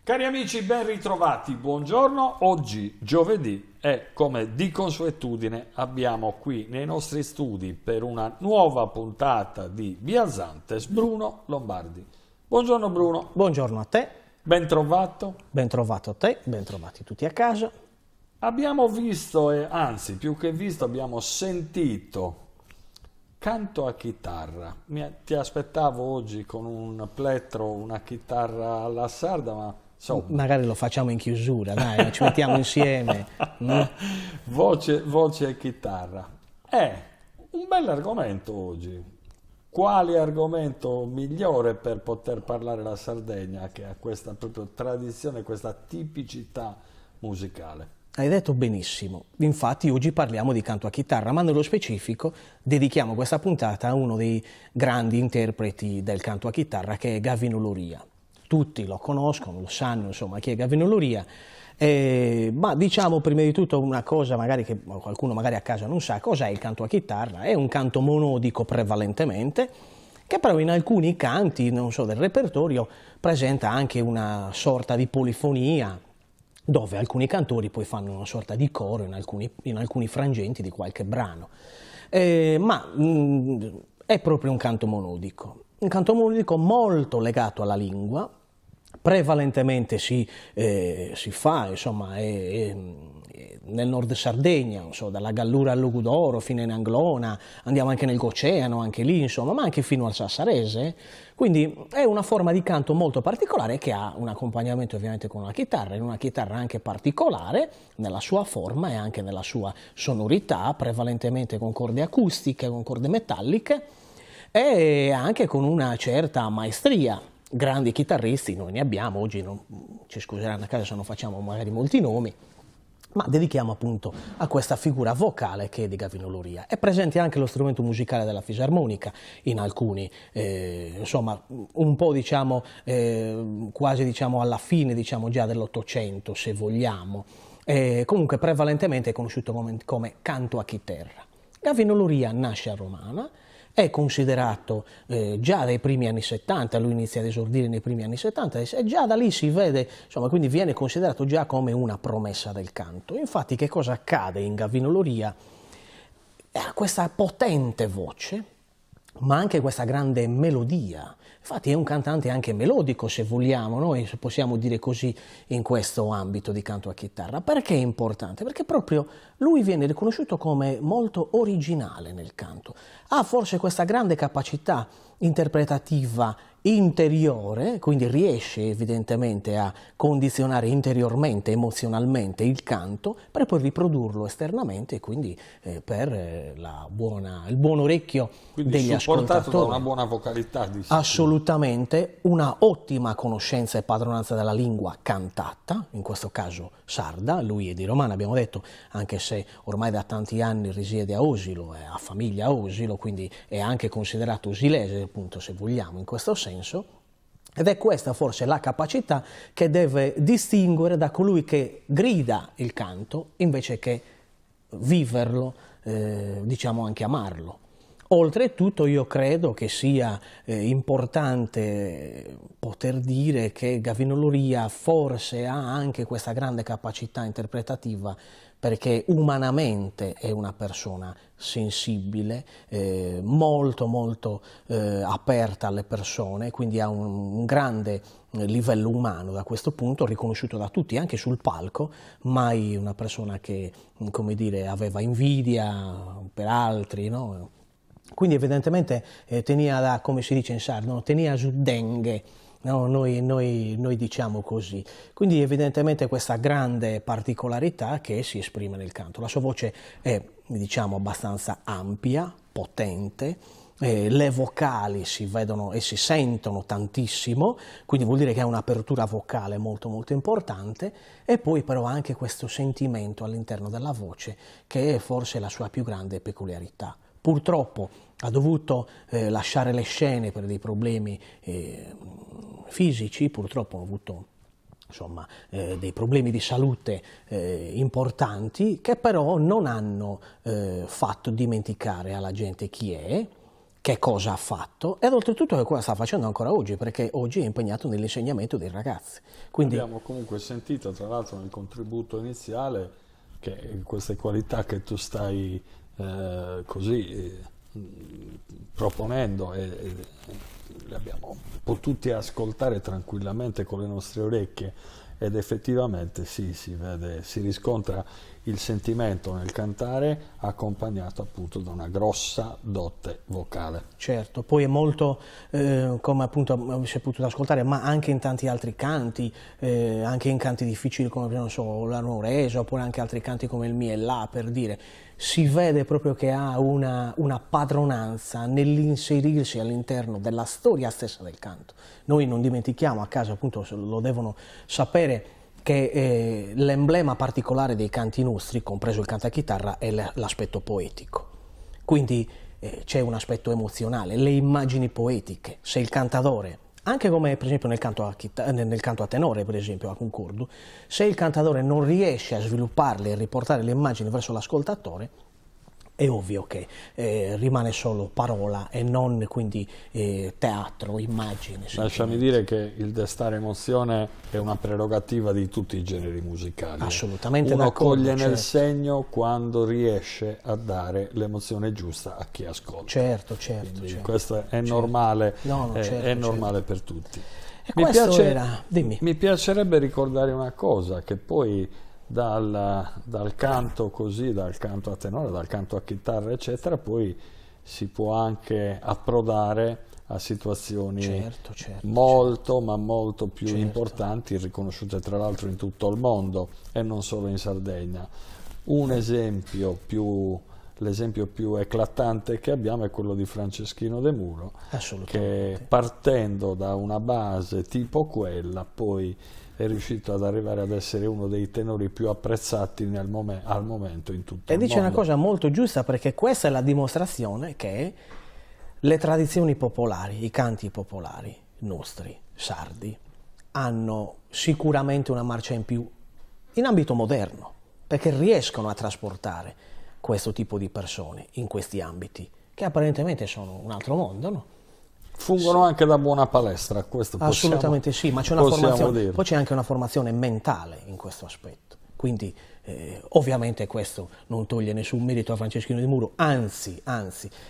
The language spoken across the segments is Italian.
Cari amici, ben ritrovati, buongiorno. Oggi, giovedì, e come di consuetudine abbiamo qui nei nostri studi per una nuova puntata di Via Zantes Bruno Lombardi. Buongiorno Bruno. Buongiorno a te. Ben trovato. Ben trovato a te, ben trovati tutti a casa. Abbiamo visto, e anzi più che visto abbiamo sentito canto a chitarra. Ti aspettavo oggi con un plettro, una chitarra alla sarda, ma insomma. Magari lo facciamo in chiusura, dai, ci mettiamo insieme. Voce e chitarra. È un bel argomento oggi. Quale argomento migliore per poter parlare la Sardegna, che ha questa proprio tradizione, questa tipicità musicale? Hai detto benissimo, infatti oggi parliamo di canto a chitarra, ma nello specifico dedichiamo questa puntata a uno dei grandi interpreti del canto a chitarra, che è Gavino Loria. Tutti lo conoscono, lo sanno, insomma, chi è Gavino Loria. Ma diciamo prima di tutto una cosa magari che qualcuno magari a casa non sa: cos'è il canto a chitarra? È un canto monodico prevalentemente, che però in alcuni canti, non so, del repertorio presenta anche una sorta di polifonia, dove alcuni cantori poi fanno una sorta di coro in alcuni frangenti di qualche brano. È proprio un canto monodico molto legato alla lingua. Prevalentemente si fa, insomma, nel nord Sardegna, non so, dalla Gallura al Logudoro fino in Anglona, andiamo anche nel Goceano, anche lì, insomma, ma anche fino al Sassarese. Quindi è una forma di canto molto particolare che ha un accompagnamento ovviamente con la chitarra, in una chitarra anche particolare nella sua forma e anche nella sua sonorità, prevalentemente con corde acustiche, con corde metalliche e anche con una certa maestria. Grandi chitarristi noi ne abbiamo, oggi non ci scuseranno a casa se non facciamo magari molti nomi, ma dedichiamo appunto a questa figura vocale che è di Gavino Loria. È presente anche lo strumento musicale della fisarmonica in alcuni, insomma un po' diciamo quasi diciamo alla fine diciamo già dell'Ottocento, se vogliamo. Comunque prevalentemente è conosciuto come canto a chitarra. Gavino Loria nasce a Romana. È considerato già dai primi anni 70, lui inizia ad esordire nei primi anni 70 e già da lì si vede, insomma, quindi viene considerato già come una promessa del canto. Infatti che cosa accade in Gavino Loria? Ha questa potente voce, ma anche questa grande melodia. Infatti è un cantante anche melodico, se vogliamo, noi possiamo dire così in questo ambito di canto a chitarra. Perché è importante? Perché proprio lui viene riconosciuto come molto originale nel canto. Ha forse questa grande capacità interpretativa interiore, quindi riesce evidentemente a condizionare interiormente, emozionalmente il canto per poi riprodurlo esternamente e quindi per il buon orecchio degli ascoltatori. Supportato da una buona vocalità. Assolutamente, una ottima conoscenza e padronanza della lingua cantata, in questo caso sarda. Lui è di Romana, abbiamo detto, anche se ormai da tanti anni risiede a Osilo, ha famiglia a Osilo, quindi è anche considerato osilese, appunto, se vogliamo, in questo senso. Ed è questa forse la capacità che deve distinguere da colui che grida il canto invece che viverlo, diciamo anche amarlo. Oltretutto io credo che sia importante poter dire che Gavino Loria forse ha anche questa grande capacità interpretativa perché umanamente è una persona sensibile, molto aperta alle persone, quindi ha un grande livello umano da questo punto, riconosciuto da tutti, anche sul palco, mai una persona che, come dire, aveva invidia per altri, no? Quindi evidentemente tenia, come si dice in sardo, tenia su dengue, no? Noi diciamo così. Quindi evidentemente questa grande particolarità che si esprime nel canto. La sua voce è, diciamo, abbastanza ampia, potente, le vocali si vedono e si sentono tantissimo, quindi vuol dire che ha un'apertura vocale molto importante, e poi però anche questo sentimento all'interno della voce che è forse la sua più grande peculiarità. Purtroppo ha dovuto lasciare le scene per dei problemi fisici, purtroppo ha avuto insomma, dei problemi di salute importanti che però non hanno fatto dimenticare alla gente chi è, che cosa ha fatto ed oltretutto che cosa sta facendo ancora oggi, perché oggi è impegnato nell'insegnamento dei ragazzi. Quindi abbiamo comunque sentito, tra l'altro, nel contributo iniziale, che queste qualità che tu stai proponendo le abbiamo potuti ascoltare tranquillamente con le nostre orecchie, ed effettivamente sì, si vede, si riscontra il sentimento nel cantare, accompagnato appunto da una grossa dote vocale. certo, poi è molto, come appunto si è potuto ascoltare, ma anche in tanti altri canti, anche in canti difficili come, non so, la Nuoresa, oppure anche altri canti come il Mi e La, per dire, si vede proprio che ha una padronanza nell'inserirsi all'interno della storia stessa del canto. Noi non dimentichiamo, a casa appunto lo devono sapere, che l'emblema particolare dei canti nostri, compreso il cantachitarra, è l'aspetto poetico. Quindi c'è un aspetto emozionale, le immagini poetiche. Se il cantatore, anche come per esempio nel canto a tenore, per esempio a concordo, se il cantatore non riesce a svilupparle e riportare le immagini verso l'ascoltatore, è ovvio che rimane solo parola e non quindi teatro, immagini. Lasciami dire che il destare emozione è una prerogativa di tutti i generi musicali. Assolutamente Uno d'accordo, coglie nel certo. segno quando riesce a dare l'emozione giusta a chi ascolta. Certo. Questo è normale, No, certo, è normale per tutti. E questo era, dimmi. Mi piacerebbe ricordare una cosa, che poi dal canto così, dal canto a tenore, dal canto a chitarra, eccetera, poi si può anche approdare a situazioni molto più importanti, riconosciute tra l'altro in tutto il mondo e non solo in Sardegna. L'esempio più eclatante che abbiamo è quello di Franceschino De Muro, che partendo da una base tipo quella poi è riuscito ad arrivare ad essere uno dei tenori più apprezzati al momento in tutto il mondo. E dice una cosa molto giusta, perché questa è la dimostrazione che le tradizioni popolari, i canti popolari nostri, sardi, hanno sicuramente una marcia in più in ambito moderno, perché riescono a trasportare questo tipo di persone in questi ambiti, che apparentemente sono un altro mondo, no? Fungono anche da buona palestra, questo assolutamente sì, ma c'è una formazione, poi c'è anche una formazione mentale in questo aspetto. Quindi ovviamente questo non toglie nessun merito a Franceschino Di Muro, anzi,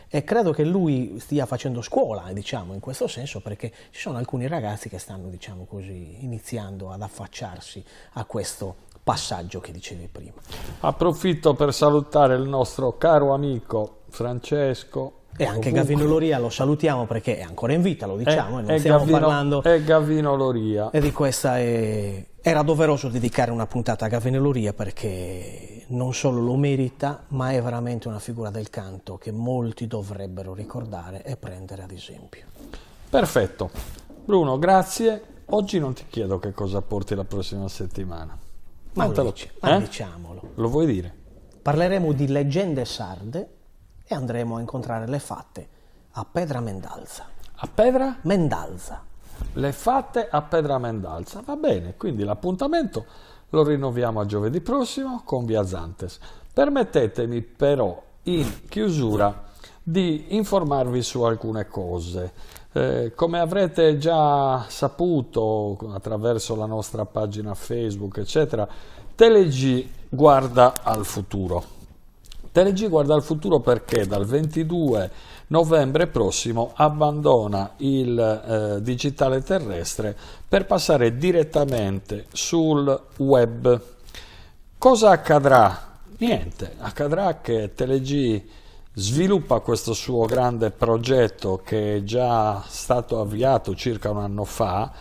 e credo che lui stia facendo scuola, diciamo, in questo senso, perché ci sono alcuni ragazzi che stanno, diciamo così, iniziando ad affacciarsi a questo passaggio che dicevi prima. Approfitto per salutare il nostro caro amico Francesco. E anche Gavino Loria lo salutiamo, perché è ancora in vita, lo diciamo, non stiamo parlando. È Gavino Loria. E di questa era doveroso dedicare una puntata a Gavino Loria, perché non solo lo merita, ma è veramente una figura del canto che molti dovrebbero ricordare e prendere ad esempio. Perfetto. Bruno, grazie. Oggi non ti chiedo che cosa porti la prossima settimana. Ma diciamolo. Lo vuoi dire? Parleremo di leggende sarde e andremo a incontrare le fatte a Pedra Mendalza. A Pedra? Mendalza. Le fatte a Pedra Mendalza. Va bene, quindi l'appuntamento lo rinnoviamo a giovedì prossimo con Biazantes. Permettetemi però in chiusura di informarvi su alcune cose. Come avrete già saputo attraverso la nostra pagina Facebook, eccetera, TeleG guarda al futuro. TeleG guarda al futuro perché dal 22 novembre prossimo abbandona il digitale terrestre per passare direttamente sul web. Cosa accadrà? Niente, accadrà che TeleG sviluppa questo suo grande progetto che è già stato avviato circa un anno fa,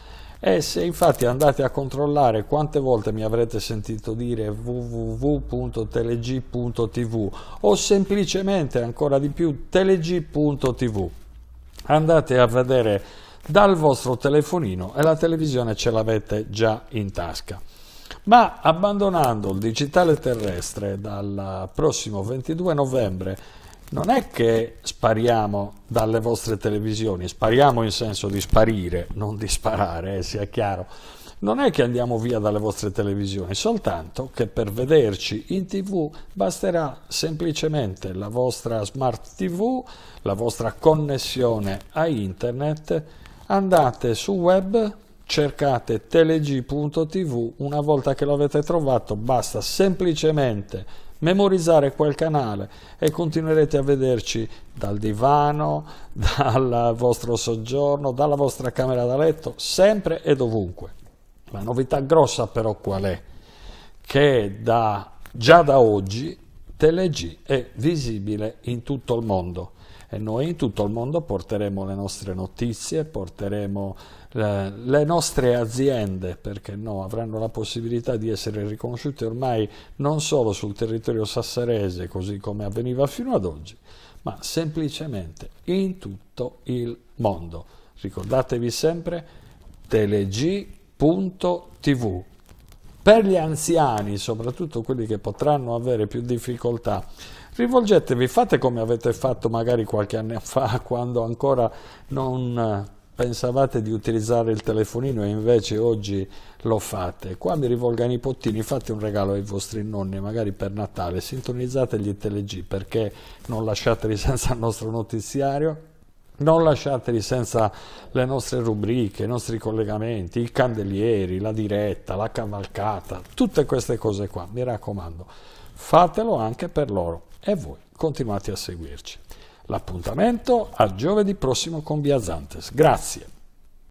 e se infatti andate a controllare quante volte mi avrete sentito dire www.teleg.tv o semplicemente ancora di più teleg.tv, andate a vedere dal vostro telefonino e la televisione ce l'avete già in tasca. Ma abbandonando il digitale terrestre dal prossimo 22 novembre non è che spariamo dalle vostre televisioni, spariamo in senso di sparire, non di sparare, sia chiaro, Non è che andiamo via dalle vostre televisioni, soltanto che per vederci in TV basterà semplicemente la vostra smart TV, la vostra connessione a internet, andate su web, cercate teleg.tv, una volta che lo avete trovato basta semplicemente memorizzare quel canale e continuerete a vederci dal divano, dal vostro soggiorno, dalla vostra camera da letto, sempre e dovunque. La novità grossa però qual è? Che già da oggi TeleG è visibile in tutto il mondo e noi in tutto il mondo porteremo le nostre notizie, porteremo le nostre aziende, perché no, avranno la possibilità di essere riconosciute ormai non solo sul territorio sassarese, così come avveniva fino ad oggi, ma semplicemente in tutto il mondo. Ricordatevi sempre teleg.tv. Per gli anziani, soprattutto quelli che potranno avere più difficoltà, rivolgetevi, fate come avete fatto magari qualche anno fa, quando ancora non pensavate di utilizzare il telefonino e invece oggi lo fate. Qua mi rivolgo ai nipotini, fate un regalo ai vostri nonni, magari per Natale, sintonizzategli TeleG, perché non lasciateli senza il nostro notiziario, non lasciateli senza le nostre rubriche, i nostri collegamenti, i candelieri, la diretta, la cavalcata, tutte queste cose qua, mi raccomando, fatelo anche per loro e voi continuate a seguirci. L'appuntamento a giovedì prossimo con Biazantes. Grazie.